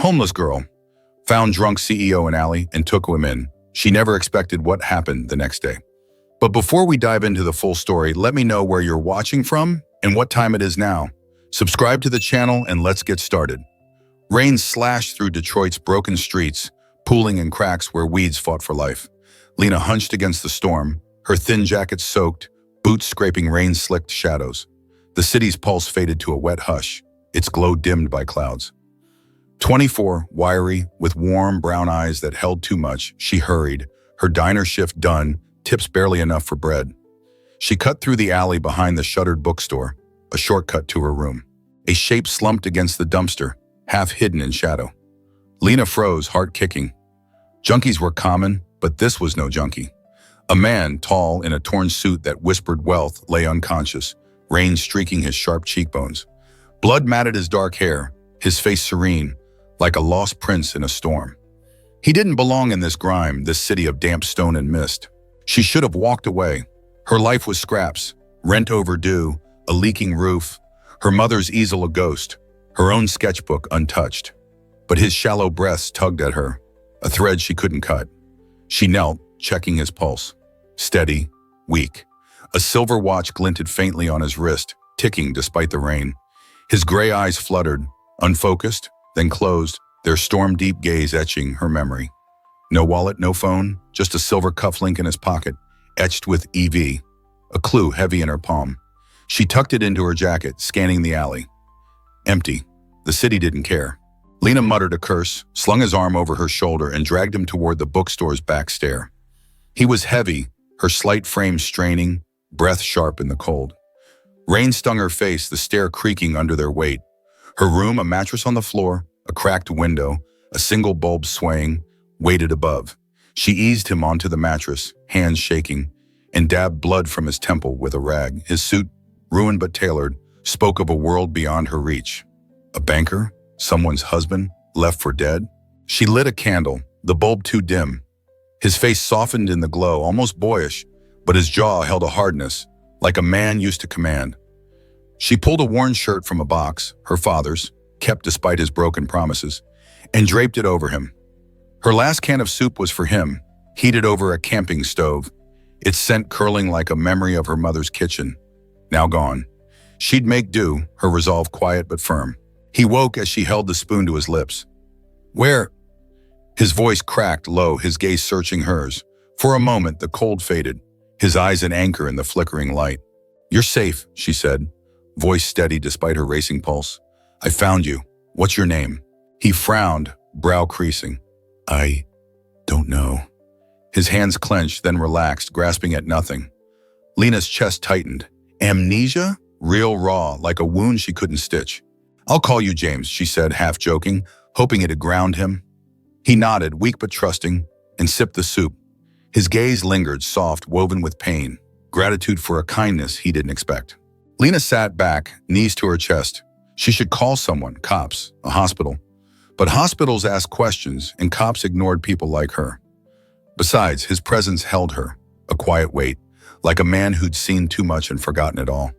Homeless girl. Found drunk CEO in alley and took him in. She never expected what happened the next day. But before we dive into the full story, let me know where you're watching from and what time it is now. Subscribe to the channel and let's get started. Rain slashed through Detroit's broken streets, pooling in cracks where weeds fought for life. Lena hunched against the storm, her thin jacket soaked, boots scraping rain-slicked shadows. The city's pulse faded to a wet hush, its glow dimmed by clouds. 24, wiry, with warm brown eyes that held too much, she hurried, her diner shift done, tips barely enough for bread. She cut through the alley behind the shuttered bookstore, a shortcut to her room. A shape slumped against the dumpster, half hidden in shadow. Lena froze, heart kicking. Junkies were common, but this was no junkie. A man, tall, in a torn suit that whispered wealth, lay unconscious, rain streaking his sharp cheekbones. Blood matted his dark hair, his face serene, like a lost prince in a storm. He didn't belong in this grime, this city of damp stone and mist. She should have walked away. Her life was scraps, rent overdue, a leaking roof, her mother's easel a ghost, her own sketchbook untouched. But his shallow breaths tugged at her, a thread she couldn't cut. She knelt, checking his pulse. Steady, weak. A silver watch glinted faintly on his wrist, ticking despite the rain. His gray eyes fluttered, unfocused, then closed, their storm-deep gaze etching her memory. No wallet, no phone, just a silver cufflink in his pocket, etched with EV, a clue heavy in her palm. She tucked it into her jacket, scanning the alley. Empty. The city didn't care. Lena muttered a curse, slung his arm over her shoulder, and dragged him toward the bookstore's back stair. He was heavy, her slight frame straining, breath sharp in the cold. Rain stung her face, the stair creaking under their weight. Her room, a mattress on the floor, a cracked window, a single bulb swaying, waited above. She eased him onto the mattress, hands shaking, and dabbed blood from his temple with a rag. His suit, ruined but tailored, spoke of a world beyond her reach. A banker? Someone's husband? Left for dead? She lit a candle, the bulb too dim. His face softened in the glow, almost boyish, but his jaw held a hardness, like a man used to command. She pulled a worn shirt from a box, her father's, kept despite his broken promises, and draped it over him. Her last can of soup was for him, heated over a camping stove, its scent curling like a memory of her mother's kitchen. Now gone. She'd make do, her resolve quiet but firm. He woke as she held the spoon to his lips. Where? His voice cracked low, his gaze searching hers. For a moment, the cold faded, his eyes an anchor in the flickering light. You're safe, she said, voice steady despite her racing pulse. I found you. What's your name? He frowned, brow creasing. I don't know. His hands clenched, then relaxed, grasping at nothing. Lena's chest tightened. Amnesia? Real raw, like a wound she couldn't stitch. I'll call you James, she said, half joking, hoping it'd ground him. He nodded, weak but trusting, and sipped the soup. His gaze lingered, soft, woven with pain, gratitude for a kindness he didn't expect. Lena sat back, knees to her chest. She should call someone, cops, a hospital. But hospitals asked questions, and cops ignored people like her. Besides, his presence held her, a quiet weight, like a man who'd seen too much and forgotten it all.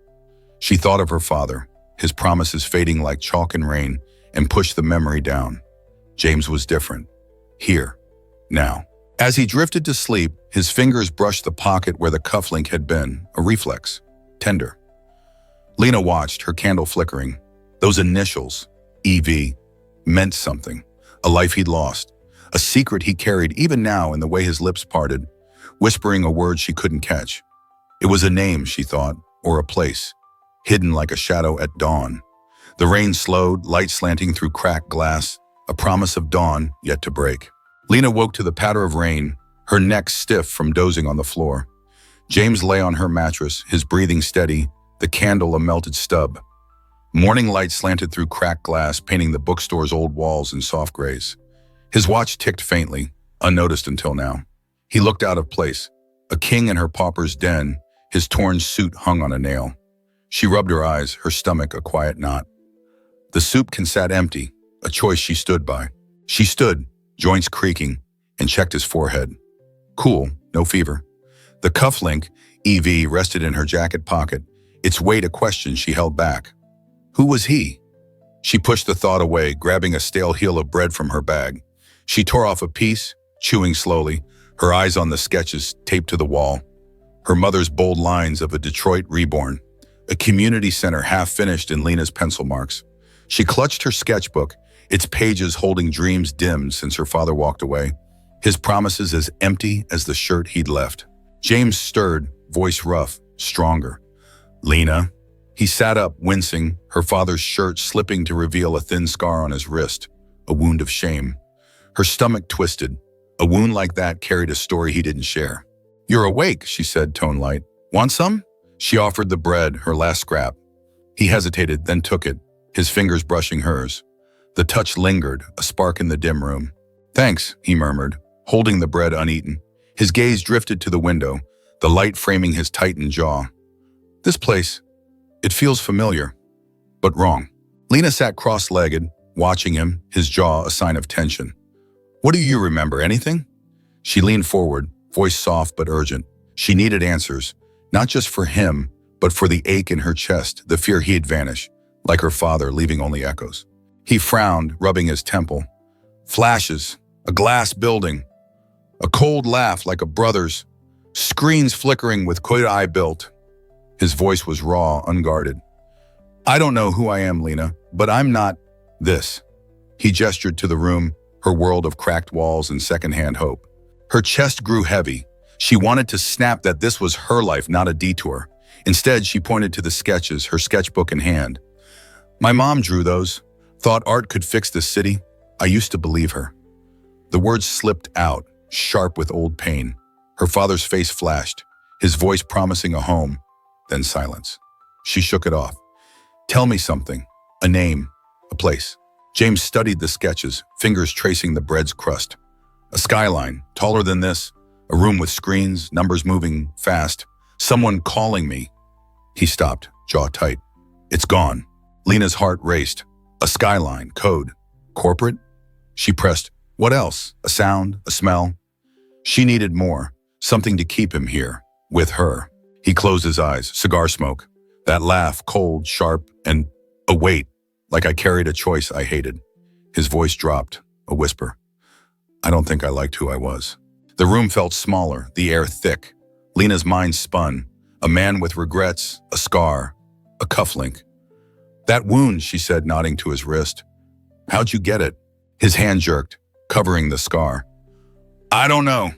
She thought of her father, his promises fading like chalk and rain, and pushed the memory down. James was different. Here. Now. As he drifted to sleep, his fingers brushed the pocket where the cufflink had been, a reflex. Tender. Lena watched, her candle flickering. Those initials, EV, meant something. A life he'd lost. A secret he carried even now in the way his lips parted, whispering a word she couldn't catch. It was a name, she thought, or a place, hidden like a shadow at dawn. The rain slowed, light slanting through cracked glass, a promise of dawn yet to break. Lena woke to the patter of rain, her neck stiff from dozing on the floor. James lay on her mattress, his breathing steady, the candle a melted stub. Morning light slanted through cracked glass, painting the bookstore's old walls in soft grays. His watch ticked faintly, unnoticed until now. He looked out of place, a king in her pauper's den, his torn suit hung on a nail. She rubbed her eyes, her stomach a quiet knot. The soup can sat empty, a choice she stood by. She stood, joints creaking, and checked his forehead. Cool, no fever. The cufflink, EV, rested in her jacket pocket, its weight a question she held back. Who was he? She pushed the thought away, grabbing a stale heel of bread from her bag. She tore off a piece, chewing slowly, her eyes on the sketches taped to the wall. Her mother's bold lines of a Detroit reborn, a community center half finished in Lena's pencil marks. She clutched her sketchbook, its pages holding dreams dimmed since her father walked away, his promises as empty as the shirt he'd left. James stirred, voice rough, stronger. "Lena." He sat up, wincing, her father's shirt slipping to reveal a thin scar on his wrist, a wound of shame. Her stomach twisted. A wound like that carried a story he didn't share. "You're awake," she said, tone light. "Want some?" She offered the bread, her last scrap. He hesitated, then took it, his fingers brushing hers. The touch lingered, a spark in the dim room. "Thanks," he murmured, holding the bread uneaten. His gaze drifted to the window, the light framing his tightened jaw. "This place, it feels familiar, but wrong." Lena sat cross-legged, watching him, his jaw a sign of tension. "What do you remember, anything?" She leaned forward, voice soft but urgent. She needed answers, not just for him, but for the ache in her chest, the fear he'd vanish, like her father, leaving only echoes. He frowned, rubbing his temple. Flashes, a glass building, a cold laugh like a brother's, screens flickering with could I built. His voice was raw, unguarded. "I don't know who I am, Lena, but I'm not this." He gestured to the room, her world of cracked walls and secondhand hope. Her chest grew heavy. She wanted to snap that this was her life, not a detour. Instead, she pointed to the sketches, her sketchbook in hand. "My mom drew those. Thought art could fix this city. I used to believe her." The words slipped out, sharp with old pain. Her father's face flashed, his voice promising a home, then silence. She shook it off. "Tell me something. A name, a place." James studied the sketches, fingers tracing the bread's crust. A skyline, taller than this, a room with screens, numbers moving fast. "Someone calling me." He stopped, jaw tight. "It's gone." Lena's heart raced. A skyline, code, corporate? She pressed, "What else? A sound, a smell?" She needed more, something to keep him here, with her. He closed his eyes, cigar smoke. That laugh, cold, sharp, and a weight, like I carried a choice I hated. His voice dropped, a whisper. "I don't think I liked who I was." The room felt smaller, the air thick. Lena's mind spun. A man with regrets, a scar, a cufflink. "That wound," she said, nodding to his wrist. "How'd you get it?" His hand jerked, covering the scar. "I don't know."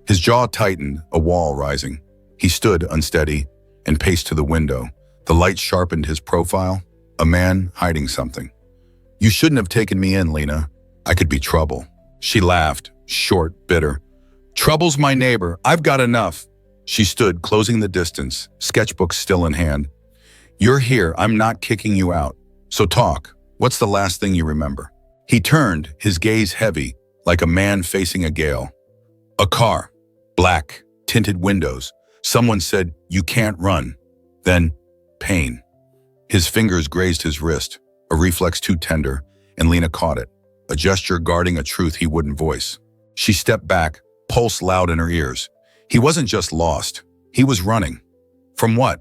His jaw tightened, a wall rising. He stood unsteady and paced to the window. The light sharpened his profile, a man hiding something. "You shouldn't have taken me in, Lena. I could be trouble." She laughed, short, bitter. "Trouble's my neighbor. I've got enough." She stood, closing the distance, sketchbook still in hand. "You're here. I'm not kicking you out. So talk. What's the last thing you remember?" He turned, his gaze heavy, like a man facing a gale. "A car. Black. Tinted windows. Someone said, 'You can't run.' Then, pain." His fingers grazed his wrist, a reflex too tender, and Lena caught it, a gesture guarding a truth he wouldn't voice. She stepped back, pulse loud in her ears. He wasn't just lost. He was running. From what?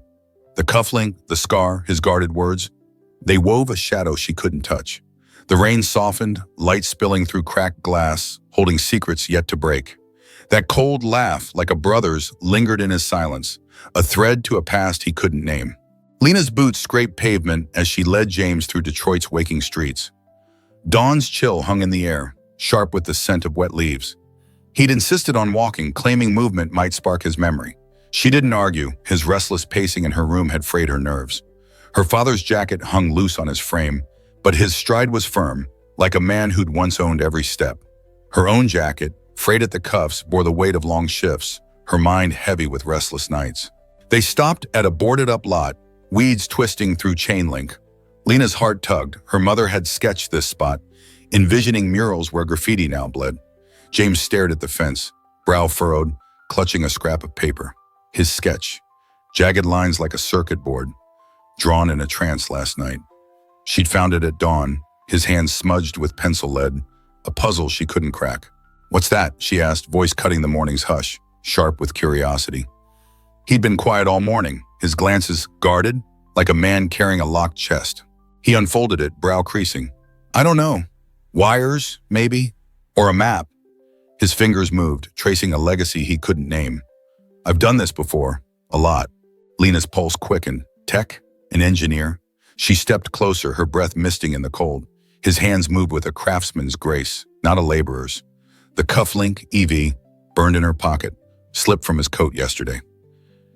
The cufflink, the scar, his guarded words? They wove a shadow she couldn't touch. The rain softened, light spilling through cracked glass, holding secrets yet to break. That cold laugh, like a brother's, lingered in his silence, a thread to a past he couldn't name. Lena's boots scraped pavement as she led James through Detroit's waking streets. Dawn's chill hung in the air, sharp with the scent of wet leaves. He'd insisted on walking, claiming movement might spark his memory. She didn't argue. His restless pacing in her room had frayed her nerves. Her father's jacket hung loose on his frame, but his stride was firm, like a man who'd once owned every step. Her own jacket, frayed at the cuffs, bore the weight of long shifts, her mind heavy with restless nights. They stopped at a boarded-up lot, weeds twisting through chain link. Lena's heart tugged. Her mother had sketched this spot, envisioning murals where graffiti now bled. James stared at the fence, brow furrowed, clutching a scrap of paper. His sketch, jagged lines like a circuit board, drawn in a trance last night. She'd found it at dawn, his hands smudged with pencil lead, a puzzle she couldn't crack. "What's that?" she asked, voice cutting the morning's hush, sharp with curiosity. He'd been quiet all morning, his glances guarded, like a man carrying a locked chest. He unfolded it, brow creasing. I don't know. Wires, maybe? Or a map? His fingers moved, tracing a legacy he couldn't name. I've done this before. A lot. Lena's pulse quickened. Tech? An engineer? She stepped closer, her breath misting in the cold. His hands moved with a craftsman's grace, not a laborer's. The cufflink, EV, burned in her pocket, slipped from his coat yesterday.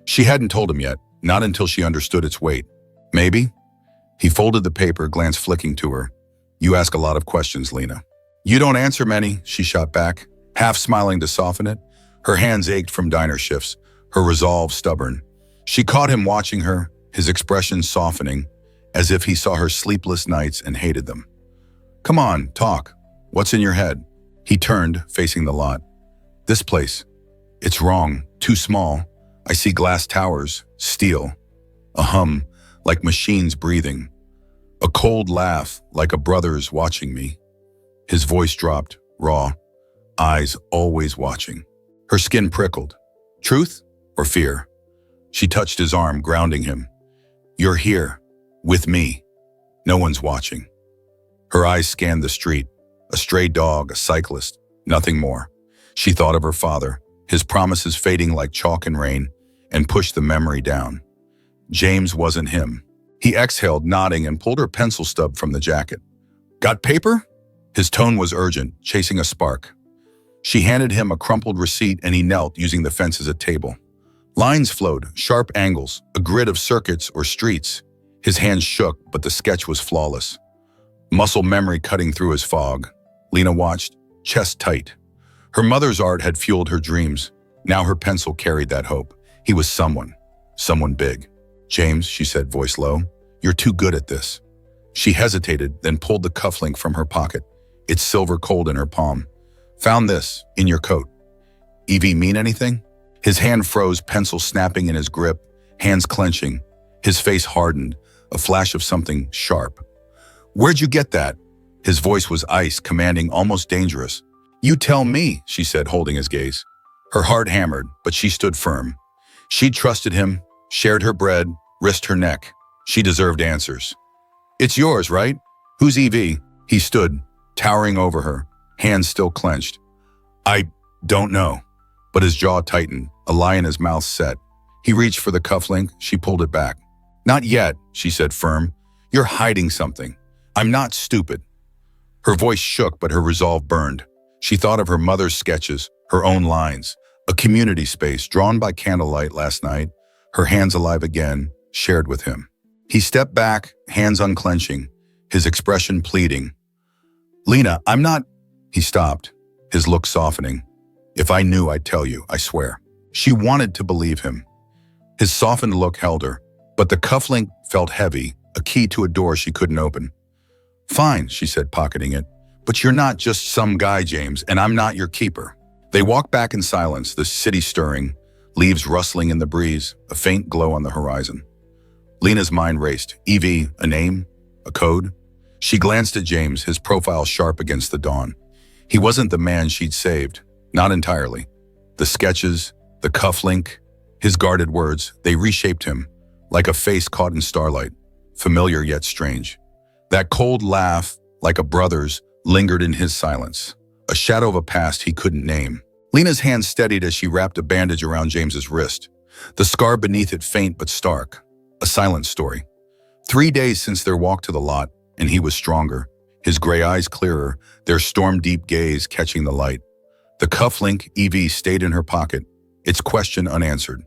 She hadn't told him yet, not until she understood its weight. Maybe? He folded the paper, glance flicking to her. You ask a lot of questions, Lena. You don't answer many, she shot back, half smiling to soften it. Her hands ached from diner shifts, her resolve stubborn. She caught him watching her, his expression softening, as if he saw her sleepless nights and hated them. Come on, talk. What's in your head? He turned, facing the lot. This place. It's wrong, too small. I see glass towers, steel. A hum, like machines breathing. A cold laugh, like a brother's watching me. His voice dropped, raw, eyes always watching. Her skin prickled. Truth or fear? She touched his arm, grounding him. You're here, with me. No one's watching. Her eyes scanned the street. A stray dog, a cyclist, nothing more. She thought of her father, his promises fading like chalk and rain, and pushed the memory down. James wasn't him. He exhaled, nodding, and pulled her pencil stub from the jacket. Got paper? His tone was urgent, chasing a spark. She handed him a crumpled receipt and he knelt, using the fence as a table. Lines flowed, sharp angles, a grid of circuits or streets. His hands shook, but the sketch was flawless. Muscle memory cutting through his fog. Lena watched, chest tight. Her mother's art had fueled her dreams. Now her pencil carried that hope. He was someone big. James, she said, voice low, you're too good at this. She hesitated, then pulled the cufflink from her pocket, its silver cold in her palm. Found this, in your coat. EV mean anything? His hand froze, pencil snapping in his grip, hands clenching. His face hardened, a flash of something sharp. Where'd you get that? His voice was ice, commanding, almost dangerous. You tell me, she said, holding his gaze. Her heart hammered, but she stood firm. She'd trusted him, shared her bread, risked her neck. She deserved answers. It's yours, right? Who's EV? He stood, towering over her, hands still clenched. I don't know. But his jaw tightened, a lie in his mouth set. He reached for the cufflink, she pulled it back. Not yet, she said, firm. You're hiding something. I'm not stupid. Her voice shook, but her resolve burned. She thought of her mother's sketches, her own lines, a community space drawn by candlelight last night, her hands alive again, shared with him. He stepped back, hands unclenching, his expression pleading. Lena, I'm not... He stopped, his look softening. If I knew, I'd tell you, I swear. She wanted to believe him. His softened look held her, but the cufflink felt heavy, a key to a door she couldn't open. Fine, she said, pocketing it. But you're not just some guy, James, and I'm not your keeper. They walked back in silence, the city stirring, leaves rustling in the breeze, a faint glow on the horizon. Lena's mind raced. EV, a name? A code? She glanced at James, his profile sharp against the dawn. He wasn't the man she'd saved, not entirely. The sketches, the cufflink, his guarded words, they reshaped him, like a face caught in starlight, familiar yet strange. That cold laugh, like a brother's, lingered in his silence, a shadow of a past he couldn't name. Lena's hand steadied as she wrapped a bandage around James's wrist, the scar beneath it faint but stark, a silent story. 3 days since their walk to the lot, and he was stronger, his gray eyes clearer, their storm-deep gaze catching the light. The cufflink, EV, stayed in her pocket, its question unanswered.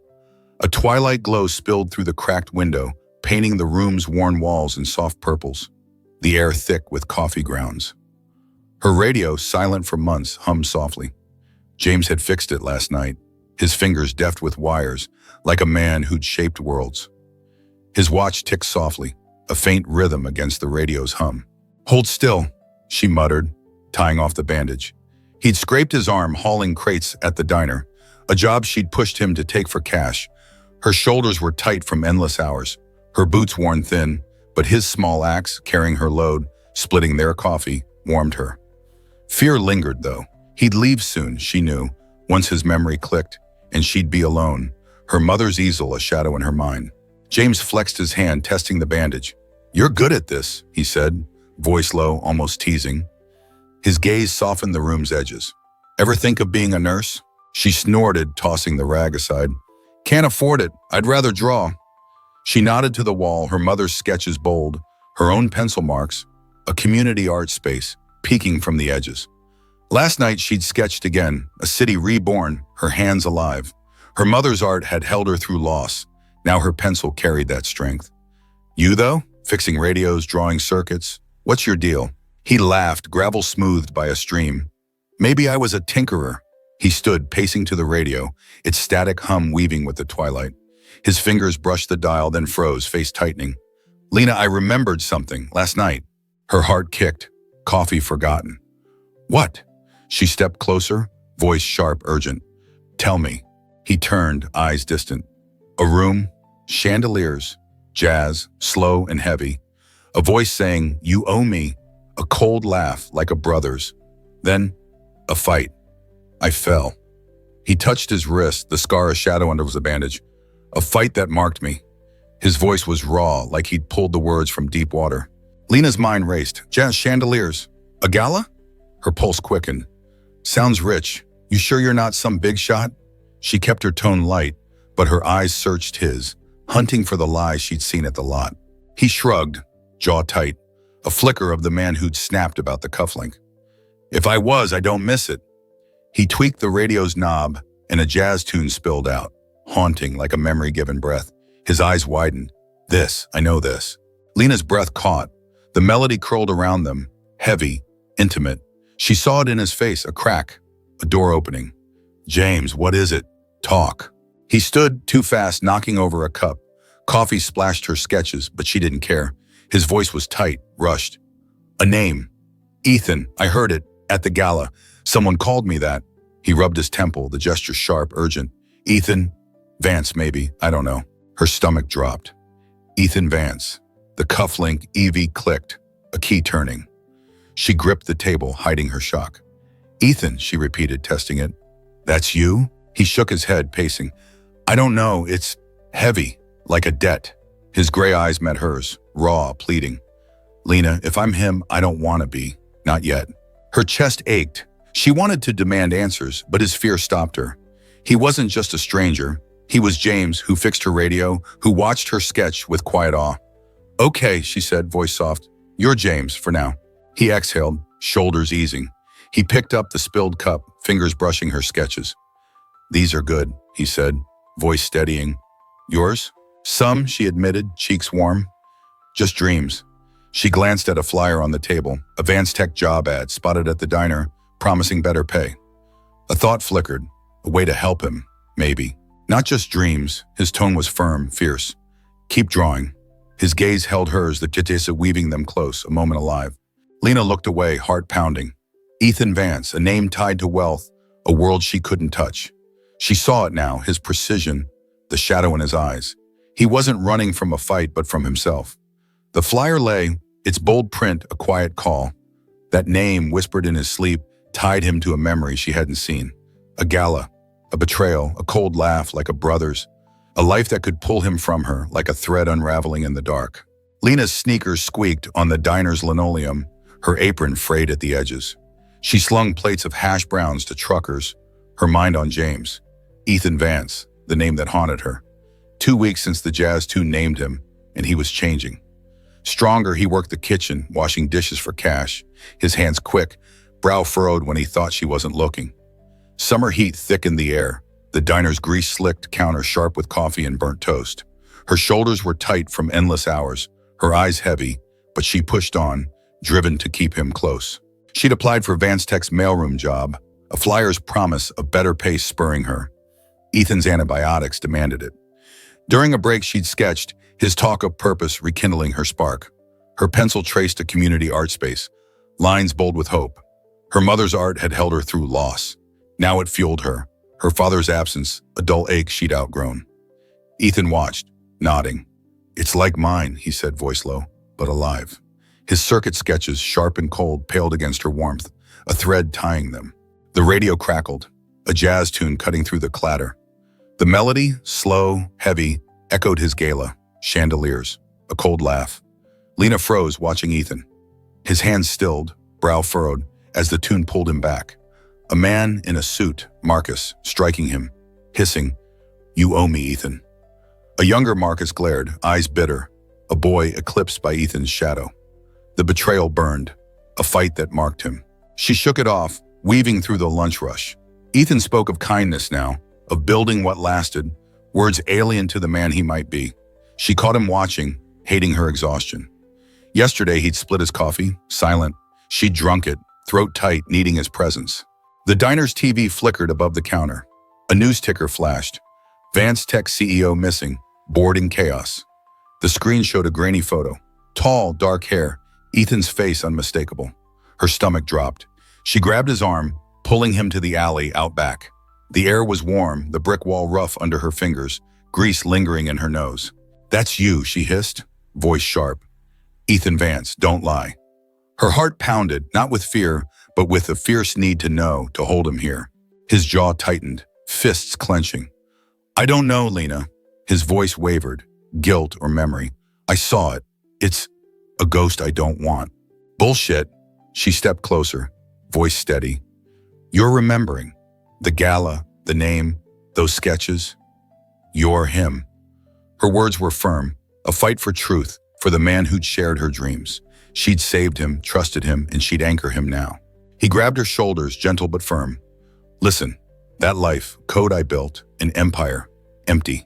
A twilight glow spilled through the cracked window, painting the room's worn walls in soft purples, the air thick with coffee grounds. Her radio, silent for months, hummed softly. James had fixed it last night, his fingers deft with wires, like a man who'd shaped worlds. His watch ticked softly, a faint rhythm against the radio's hum. Hold still, she muttered, tying off the bandage. He'd scraped his arm hauling crates at the diner, a job she'd pushed him to take for cash. Her shoulders were tight from endless hours, her boots worn thin, but his small axe, carrying her load, splitting their coffee, warmed her. Fear lingered, though. He'd leave soon, she knew, once his memory clicked, and she'd be alone, her mother's easel a shadow in her mind. James flexed his hand, testing the bandage. "You're good at this," he said, voice low, almost teasing. His gaze softened the room's edges. "Ever think of being a nurse?" She snorted, tossing the rag aside. "Can't afford it. I'd rather draw." She nodded to the wall, her mother's sketches bold, her own pencil marks, a community art space, peeking from the edges. Last night she'd sketched again, a city reborn, her hands alive. Her mother's art had held her through loss. Now her pencil carried that strength. "You, though? Fixing radios, drawing circuits? What's your deal?" He laughed, gravel smoothed by a stream. "Maybe I was a tinkerer." He stood, pacing to the radio, its static hum weaving with the twilight. His fingers brushed the dial, then froze, face tightening. "Lena, I remembered something last night." Her heart kicked, coffee forgotten. "What?" She stepped closer, voice sharp, urgent. "Tell me." He turned, eyes distant. A room, chandeliers, jazz, slow and heavy. A voice saying, "You owe me." A cold laugh, like a brother's. Then, a fight. I fell. He touched his wrist, the scar a shadow under the bandage. A fight that marked me. His voice was raw, like he'd pulled the words from deep water. Lena's mind raced. "Jazz, chandeliers. A gala?" Her pulse quickened. "Sounds rich. You sure you're not some big shot?" She kept her tone light, but her eyes searched his, hunting for the lies she'd seen at the lot. He shrugged, jaw tight, a flicker of the man who'd snapped about the cufflink. "If I was, I don't miss it." He tweaked the radio's knob, and a jazz tune spilled out, haunting like a memory-given breath. His eyes widened. I know this." Lena's breath caught. The melody curled around them, heavy, intimate. She saw it in his face, a crack, a door opening. "James, what is it? Talk." He stood, too fast, knocking over a cup. Coffee splashed her sketches, but she didn't care. His voice was tight, rushed. "A name. Ethan, I heard it, at the gala. Someone called me that." He rubbed his temple, the gesture sharp, urgent. "Ethan Vance, maybe, I don't know." Her stomach dropped. Ethan Vance. The cufflink EV clicked, a key turning. She gripped the table, hiding her shock. "Ethan," she repeated, testing it. "That's you?" He shook his head, pacing. "I don't know, it's heavy, like a debt." His gray eyes met hers, raw, pleading. "Lena, if I'm him, I don't want to be. Not yet." Her chest ached. She wanted to demand answers, but his fear stopped her. He wasn't just a stranger. He was James, who fixed her radio, who watched her sketch with quiet awe. "Okay," she said, voice soft. "You're James, for now." He exhaled, shoulders easing. He picked up the spilled cup, fingers brushing her sketches. "These are good," he said, voice steadying. "Yours?" "Some," she admitted, cheeks warm. "Just dreams." She glanced at a flyer on the table, a VanceTech job ad spotted at the diner, promising better pay. A thought flickered, a way to help him, maybe. Not just dreams, his tone was firm, fierce. "Keep drawing." His gaze held hers, the jitesa weaving them close, a moment alive. Lena looked away, heart pounding. Ethan Vance, a name tied to wealth, a world she couldn't touch. She saw it now, his precision, the shadow in his eyes. He wasn't running from a fight, but from himself. The flyer lay, its bold print a quiet call. That name, whispered in his sleep, tied him to a memory she hadn't seen. A gala, a betrayal, a cold laugh like a brother's. A life that could pull him from her, like a thread unraveling in the dark. Lena's sneakers squeaked on the diner's linoleum, her apron frayed at the edges. She slung plates of hash browns to truckers, her mind on James. Ethan Vance, the name that haunted her. 2 weeks since the jazz tune named him, and he was changing. Stronger, he worked the kitchen, washing dishes for cash, his hands quick, brow furrowed when he thought she wasn't looking. Summer heat thickened the air, the diner's grease-slicked counter sharp with coffee and burnt toast. Her shoulders were tight from endless hours, her eyes heavy, but she pushed on, driven to keep him close. She'd applied for VanceTech's mailroom job, a flyer's promise of better pay spurring her. Ethan's antibiotics demanded it. During a break she'd sketched, his talk of purpose rekindling her spark. Her pencil traced a community art space, lines bold with hope. Her mother's art had held her through loss. Now it fueled her, her father's absence, a dull ache she'd outgrown. Ethan watched, nodding. "It's like mine," he said, voice low, but alive. His circuit sketches, sharp and cold, paled against her warmth, a thread tying them. The radio crackled, a jazz tune cutting through the clatter. The melody, slow, heavy, echoed his gala, chandeliers, a cold laugh. Lena froze, watching Ethan. His hands stilled, brow furrowed, as the tune pulled him back. A man in a suit, Marcus, striking him, hissing, "You owe me, Ethan." A younger Marcus glared, eyes bitter, a boy eclipsed by Ethan's shadow. The betrayal burned, a fight that marked him. She shook it off, weaving through the lunch rush. Ethan spoke of kindness now, of building what lasted, words alien to the man he might be. She caught him watching, hating her exhaustion. Yesterday he'd split his coffee, silent. She'd drunk it, throat tight, needing his presence. The diner's TV flickered above the counter. A news ticker flashed. VanceTech CEO missing, bored in chaos. The screen showed a grainy photo. Tall, dark hair, Ethan's face unmistakable. Her stomach dropped. She grabbed his arm, pulling him to the alley out back. The air was warm, the brick wall rough under her fingers, grease lingering in her nose. "That's you," she hissed, voice sharp. "Ethan Vance, don't lie." Her heart pounded, not with fear, but with a fierce need to know, to hold him here. His jaw tightened, fists clenching. "I don't know, Lena." His voice wavered, guilt or memory. "I saw it. It's a ghost I don't want." "Bullshit." She stepped closer, voice steady. "You're remembering. The gala, the name, those sketches. You're him." Her words were firm, a fight for truth, for the man who'd shared her dreams. She'd saved him, trusted him, and she'd anchor him now. He grabbed her shoulders, gentle but firm. "Listen, that life, code I built, an empire, empty."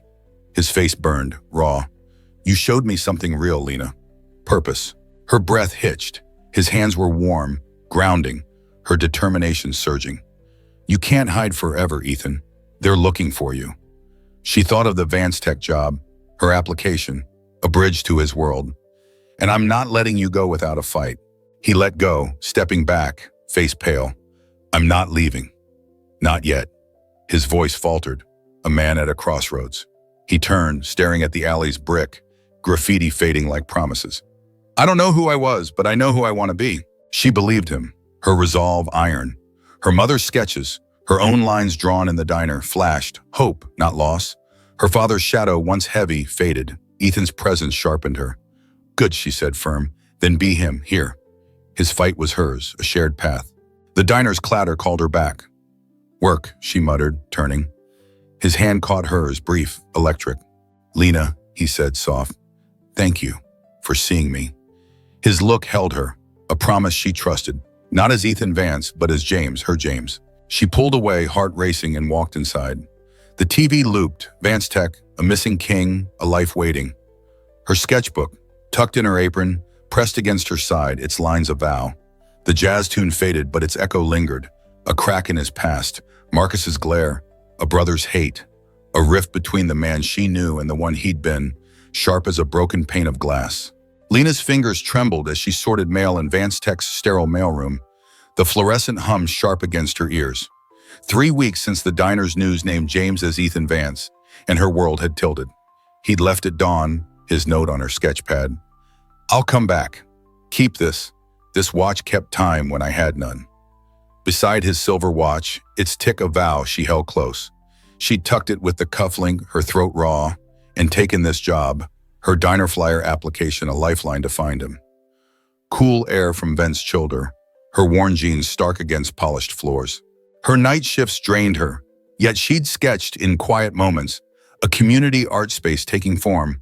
His face burned, raw. "You showed me something real, Lena. Purpose." Her breath hitched. His hands were warm, grounding, her determination surging. "You can't hide forever, Ethan. They're looking for you." She thought of the VanceTech job, her application, a bridge to his world. "And I'm not letting you go without a fight." He let go, stepping back, face pale. "I'm not leaving. Not yet." His voice faltered, a man at a crossroads. He turned, staring at the alley's brick, graffiti fading like promises. "I don't know who I was, but I know who I want to be." She believed him, her resolve iron. Her mother's sketches, her own lines drawn in the diner, flashed, hope, not loss. Her father's shadow, once heavy, faded. Ethan's presence sharpened her. "Good," she said, firm. "Then be him, here." His fight was hers, a shared path. The diner's clatter called her back. "Work," she muttered, turning. His hand caught hers, brief, electric. "Lena," he said, soft. "Thank you for seeing me." His look held her, a promise she trusted, not as Ethan Vance, but as James, her James. She pulled away, heart racing, and walked inside. The TV looped, VanceTech, a missing king, a life waiting. Her sketchbook, tucked in her apron, pressed against her side, its lines a vow. The jazz tune faded, but its echo lingered, a crack in his past, Marcus's glare, a brother's hate, a rift between the man she knew and the one he'd been, sharp as a broken pane of glass. Lena's fingers trembled as she sorted mail in VanceTech's sterile mailroom, the fluorescent hum sharp against her ears. 3 weeks since the diner's news named James as Ethan Vance, and her world had tilted. He'd left at dawn, his note on her sketchpad. "I'll come back. Keep this." This watch kept time when I had none. Beside his silver watch, its tick a vow she held close. She'd tucked it with the cufflink, her throat raw, and taken this job, her diner flyer application a lifeline to find him. Cool air from vents chilled her, her worn jeans stark against polished floors. Her night shifts drained her, yet she'd sketched in quiet moments, a community art space taking form.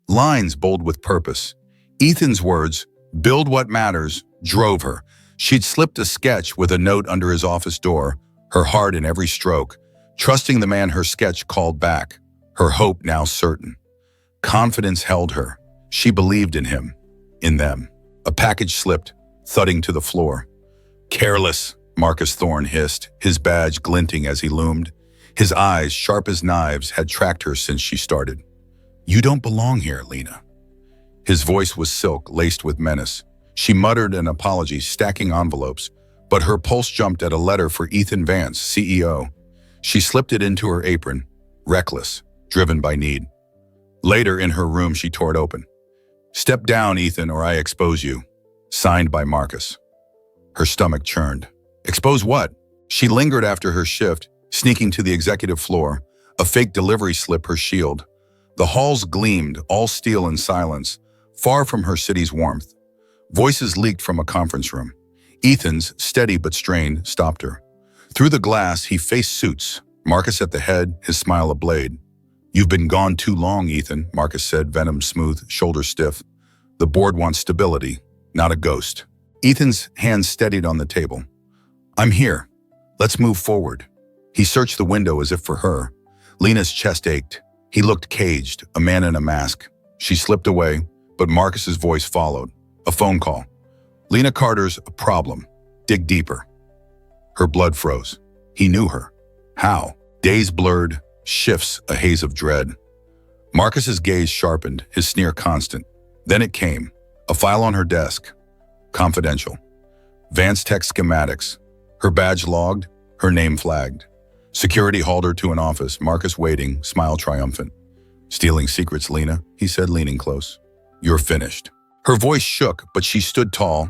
Lines bold with purpose. Ethan's words, "Build what matters," drove her. She'd slipped a sketch with a note under his office door, her heart in every stroke, trusting the man her sketch called back, her hope now certain. Confidence held her. She believed in him, in them. A package slipped, thudding to the floor. "Careless," Marcus Thorne hissed, his badge glinting as he loomed. His eyes, sharp as knives, had tracked her since she started. "You don't belong here, Lena." His voice was silk, laced with menace. She muttered an apology, stacking envelopes, but her pulse jumped at a letter for Ethan Vance, CEO. She slipped it into her apron, reckless, driven by need. Later, in her room, she tore it open. "Step down, Ethan, or I expose you." Signed by Marcus. Her stomach churned. Expose what? She lingered after her shift, sneaking to the executive floor, a fake delivery slip her shield. The halls gleamed, all steel and silence, far from her city's warmth. Voices leaked from a conference room. Ethan's, steady but strained, stopped her. Through the glass, he faced Suits, Marcus at the head, his smile ablade. "You've been gone too long, Ethan," Marcus said, venom smooth, shoulders stiff. "The board wants stability, not a ghost." Ethan's hands steadied on the table. "I'm here. Let's move forward." He searched the window as if for her. Lena's chest ached. He looked caged, a man in a mask. She slipped away, but Marcus's voice followed. A phone call. "Lena Carter's a problem. Dig deeper." Her blood froze. He knew her. How? Days blurred, shifts a haze of dread. Marcus's gaze sharpened, his sneer constant. Then it came. A file on her desk. Confidential. VanceTech schematics. Her badge logged, her name flagged. Security hauled her to an office, Marcus waiting, smile triumphant. "Stealing secrets, Lena," he said, leaning close. "You're finished." Her voice shook, but she stood tall.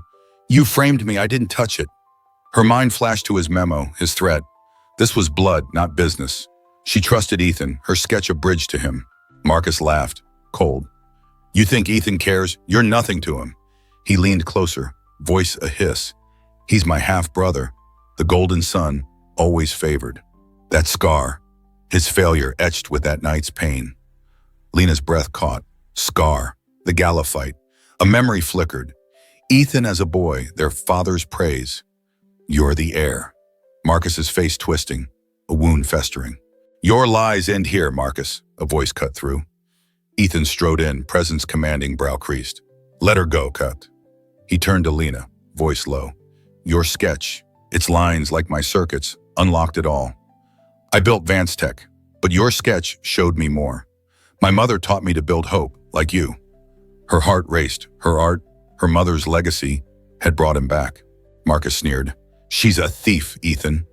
"You framed me, I didn't touch it." Her mind flashed to his memo, his threat. This was blood, not business. She trusted Ethan, her sketch a bridge to him. Marcus laughed, cold. "You think Ethan cares? You're nothing to him." He leaned closer, voice a hiss. "He's my half-brother, the golden son, always favored." That scar, his failure etched with that night's pain. Lena's breath caught. Scar, the gala fight. A memory flickered. Ethan as a boy, their father's praise. "You're the heir." Marcus's face twisting, a wound festering. "Your lies end here, Marcus," a voice cut through. Ethan strode in, presence commanding, brow creased. "Let her go, cut." He turned to Lena, voice low. "Your sketch, its lines like my circuits, unlocked it all. I built VanceTech, but your sketch showed me more. My mother taught me to build hope, like you." Her heart raced. Her art, her mother's legacy, had brought him back. Marcus sneered. "She's a thief, Ethan."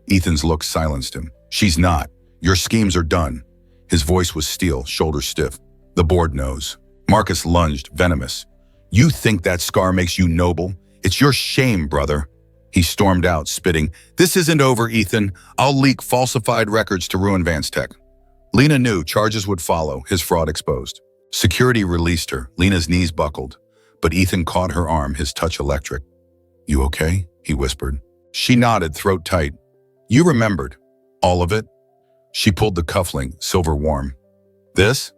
Ethan's look silenced him. "She's not. Your schemes are done." His voice was steel, shoulders stiff. "The board knows." Marcus lunged, venomous. "You think that scar makes you noble? It's your shame, brother." He stormed out, spitting. "This isn't over, Ethan. I'll leak falsified records to ruin VanceTech." Lena knew charges would follow, his fraud exposed. Security released her. Lena's knees buckled. But Ethan caught her arm, his touch electric. "You okay?" he whispered. She nodded, throat tight. "You remembered. All of it?" She pulled the cufflink, silver warm. "This?"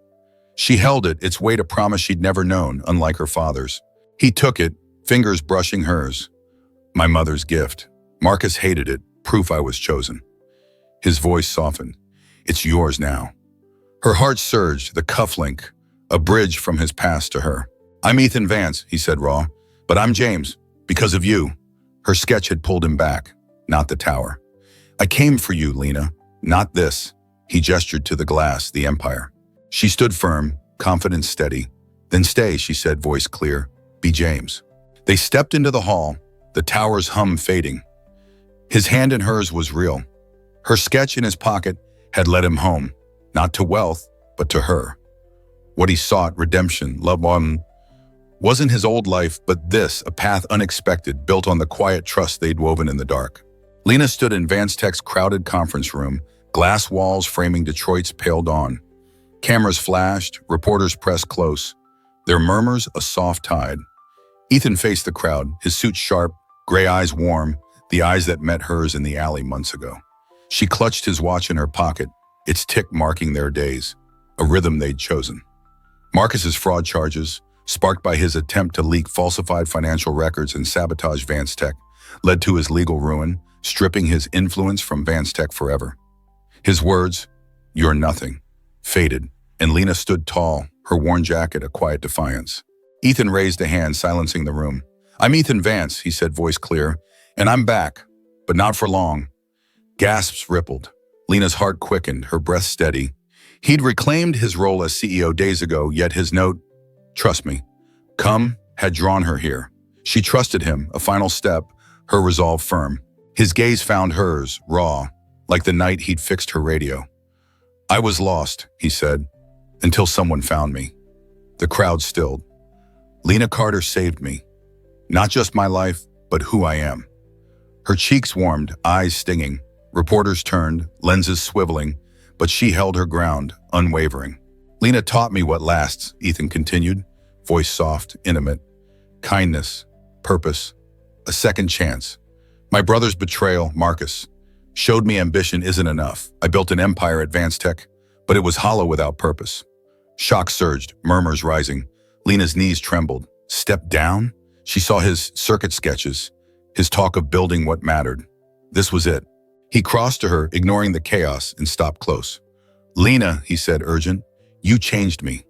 She held it, its weight a promise she'd never known, unlike her father's. He took it, fingers brushing hers. "My mother's gift. Marcus hated it, proof I was chosen." His voice softened. "It's yours now." Her heart surged, the cufflink, a bridge from his past to her. "I'm Ethan Vance," he said raw, "but I'm James, because of you." Her sketch had pulled him back, not the tower. "I came for you, Lena, not this." He gestured to the glass, the empire. She stood firm, confident, steady. "Then stay," she said, voice clear. "Be James." They stepped into the hall, the tower's hum fading. His hand in hers was real. Her sketch in his pocket had led him home, not to wealth, but to her. What he sought, redemption, love, wasn't his old life, but this, a path unexpected, built on the quiet trust they'd woven in the dark. Lena stood in VanceTech's crowded conference room, glass walls framing Detroit's pale dawn. Cameras flashed, reporters pressed close, their murmurs a soft tide. Ethan faced the crowd, his suit sharp, gray eyes warm, the eyes that met hers in the alley months ago. She clutched his watch in her pocket, its tick marking their days, a rhythm they'd chosen. Marcus's fraud charges, sparked by his attempt to leak falsified financial records and sabotage VanceTech, led to his legal ruin, stripping his influence from VanceTech forever. His words, "You're nothing," faded, and Lena stood tall, her worn jacket a quiet defiance. Ethan raised a hand, silencing the room. "I'm Ethan Vance," he said, voice clear, "and I'm back, but not for long." Gasps rippled. Lena's heart quickened, her breath steady. He'd reclaimed his role as CEO days ago, yet his note, "Trust me, come," had drawn her here. She trusted him, a final step, her resolve firm. His gaze found hers, raw, like the night he'd fixed her radio. "I was lost," he said, "until someone found me." The crowd stilled. Lena Carter saved me. Not just my life, but who I am. Her cheeks warmed, eyes stinging. Reporters turned, lenses swiveling, but she held her ground, unwavering. "Lena taught me what lasts," Ethan continued, voice soft, intimate. Kindness, purpose, a second chance. My brother's betrayal, Marcus, showed me ambition isn't enough. I built an empire at VanceTech, but it was hollow without purpose. Shock surged, murmurs rising. Lena's knees trembled. Step down? She saw his circuit sketches, his talk of building what mattered. This was it. He crossed to her, ignoring the chaos, and stopped close. Lena, he said, urgent, you changed me.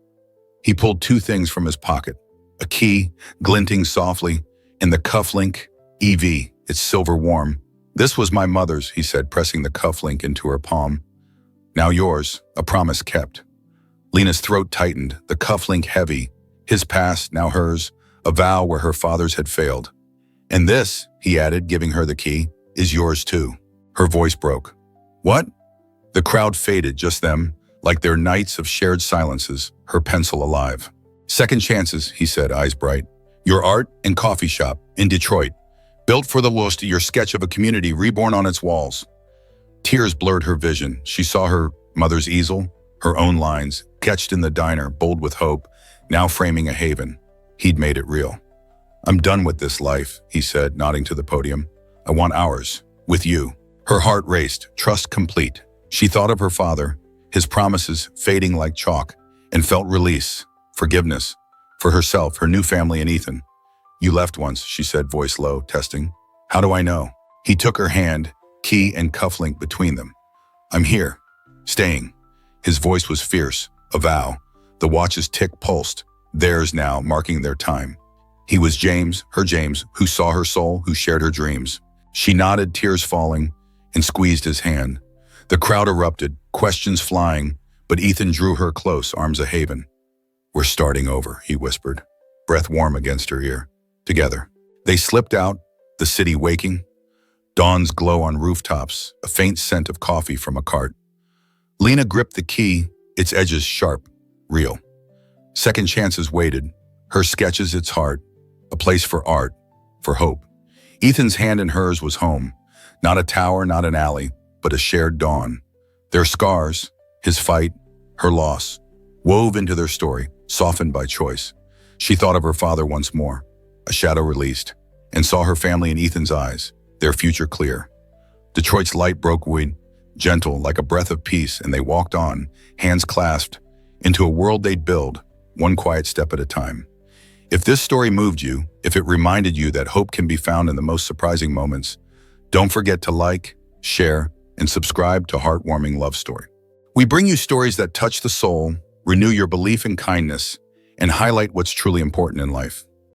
He pulled two things from his pocket, a key, glinting softly, and the cufflink, EV, its silver warm. This was my mother's, he said, pressing the cufflink into her palm. Now yours, a promise kept. Lena's throat tightened, the cufflink heavy, his past, now hers, a vow where her father's had failed. And this, he added, giving her the key, is yours too. Her voice broke. What? The crowd faded, just them, like their nights of shared silences, her pencil alive. Second chances, he said, eyes bright. Your art and coffee shop in Detroit, built for the lost, your sketch of a community reborn on its walls. Tears blurred her vision. She saw her mother's easel, her own lines, sketched in the diner, bold with hope, now framing a haven. He'd made it real. I'm done with this life, he said, nodding to the podium. I want ours, with you. Her heart raced, trust complete. She thought of her father, his promises fading like chalk, and felt release, forgiveness, for herself, her new family, and Ethan. You left once, she said, voice low, testing. How do I know? He took her hand, key and cufflink between them. I'm here, staying. His voice was fierce, a vow. The watch's tick pulsed, theirs now, marking their time. He was James, her James, who saw her soul, who shared her dreams. She nodded, tears falling, and squeezed his hand. The crowd erupted, questions flying, but Ethan drew her close, arms a haven. We're starting over, he whispered, breath warm against her ear. Together. They slipped out, the city waking. Dawn's glow on rooftops, a faint scent of coffee from a cart. Lena gripped the key, its edges sharp, real. Second chances waited, her sketches its heart, a place for art, for hope. Ethan's hand in hers was home, not a tower, not an alley, but a shared dawn. Their scars, his fight, her loss, wove into their story, softened by choice. She thought of her father once more, a shadow released, and saw her family in Ethan's eyes, their future clear. Detroit's light broke wide, gentle like a breath of peace, and they walked on, hands clasped, into a world they'd build, one quiet step at a time. If this story moved you, if it reminded you that hope can be found in the most surprising moments, don't forget to like, share, and subscribe to Heartwarming Love Story. We bring you stories that touch the soul, renew your belief in kindness, and highlight what's truly important in life.